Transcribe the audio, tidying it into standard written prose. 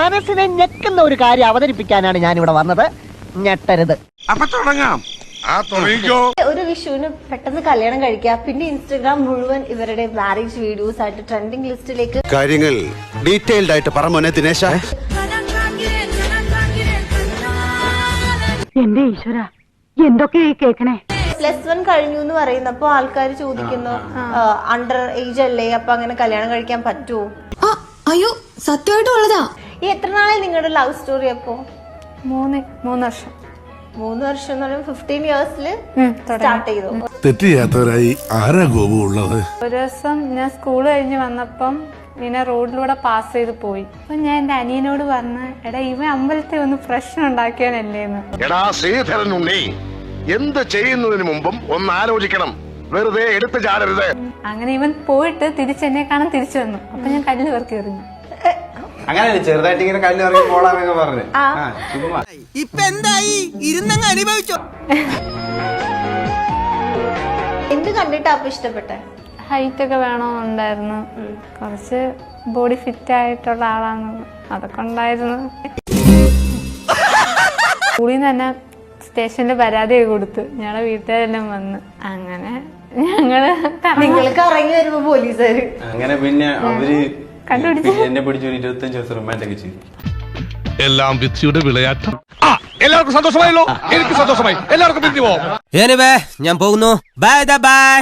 മനസ്സിനെ ഞെക്കുന്ന ഒരു കാര്യം അവതരിപ്പിക്കാനാണ് ഞാൻ ഇവിടെ വന്നത്. ഞെട്ടരുത്. അപ്പൊ തുടങ്ങാം. ഒരു വിഷുവിന് പെട്ടെന്ന് കല്യാണം കഴിക്കുക, പിന്നെ ഇൻസ്റ്റഗ്രാം മുഴുവൻ ഇവരുടെ മാരേജ് വീഡിയോസ് ആയിട്ട് ട്രെൻഡിങ് ലിസ്റ്റിലേക്ക്. കാര്യങ്ങൾ ഡീറ്റെയിൽഡ് ആയിട്ട് പറമോനെ ദിനേശ. എന്റെ ഈശ്വര, എന്തൊക്കെയായി കേക്കണേ. +1 കഴിഞ്ഞു എന്ന് പറയുന്നപ്പോ ആൾക്കാർ ചോദിക്കുന്നു, അണ്ടർ ഏജ് അല്ലേ, അപ്പൊ അങ്ങനെ കല്യാണം കഴിക്കാൻ പറ്റുമോ? അയ്യോ, സത്യമായിട്ടുള്ളതാ. ഈ എത്ര നാളെ നിങ്ങളുടെ ലവ് സ്റ്റോറി? അപ്പോ 3 വർഷം. 3 വർഷം എന്ന് പറയുമ്പോൾ 15 ഇയേഴ്സില് സ്റ്റാർട്ട് ചെയ്തു. തെറ്റ് ചെയ്യാത്തവരായി ആരാ ഗോപു ഉള്ളത്? ഒരു ദിവസം ഞാൻ സ്കൂൾ കഴിഞ്ഞ് വന്നപ്പം ഇങ്ങനെ റോഡിലൂടെ പാസ് ചെയ്ത് പോയി. അപ്പൊ ഞാൻ എന്റെ അനിയനോട് പറഞ്ഞു, എടാ ഇവൻ അമ്പലത്തിൽ ഒന്ന് പ്രശ്നം ഉണ്ടാക്കിയാനല്ലേന്ന്. എടാ ശ്രീധരൻ ഉണ്ണി, എന്ത് ചെയ്യുന്നതിന് മുമ്പും ഒന്ന് ആലോചിക്കണം. വെറുതെ എടുത്തു ചാടരുത്. അങ്ങനെ ഇവൻ പോയിട്ട് തിരിച്ചെന്നെ കാണാൻ തിരിച്ചു വന്നു. അപ്പൊ ഞാൻ കല്ല് പെറുക്കി എറിഞ്ഞു. അങ്ങനെ ചെറുതായിട്ട് ഇങ്ങനെ കല്ല് ഇറങ്ങി പോളാന്നൊക്കെ പറഞ്ഞു. ഇപ്പൊ എന്തായി? ഇരുന്നങ്ങ് അനുഭവിച്ചോ? എന്ത് കണ്ടിട്ടാ അപ്പൊ ഇഷ്ടപ്പെട്ടെ? ഹൈറ്റ് ഒക്കെ വേണമെന്നുണ്ടായിരുന്നു, കുറച്ച് ബോഡി ഫിറ്റ് ആയിട്ടുള്ള ആളാണ്, അതൊക്കെ ഉണ്ടായിരുന്നു. സ്കൂളിൽ നിന്ന് തന്നെ സ്റ്റേഷനിൽ പരാതി കൊടുത്തു. ഞങ്ങളുടെ വീട്ടുകാരെല്ലാം വന്ന് അങ്ങനെ നിങ്ങൾക്ക് ഇറങ്ങി വരുമ്പോ പോലീസുകാര് അങ്ങനെ പിന്നെ അവര് കണ്ടുപിടിച്ചു. എന്നെ പിടിച്ചു 25 ദിവസം റിമാൻഡ് ഒക്കെ ചെയ്തു. എല്ലാം വിധിയുടെ വിളയാട്ടം. എല്ലാവർക്കും സന്തോഷമായല്ലോ. എനിക്ക് സന്തോഷമായി. എല്ലാവർക്കും പിരിഞ്ഞു പോവാം. ഞാൻ പോകുന്നു. Bye bye.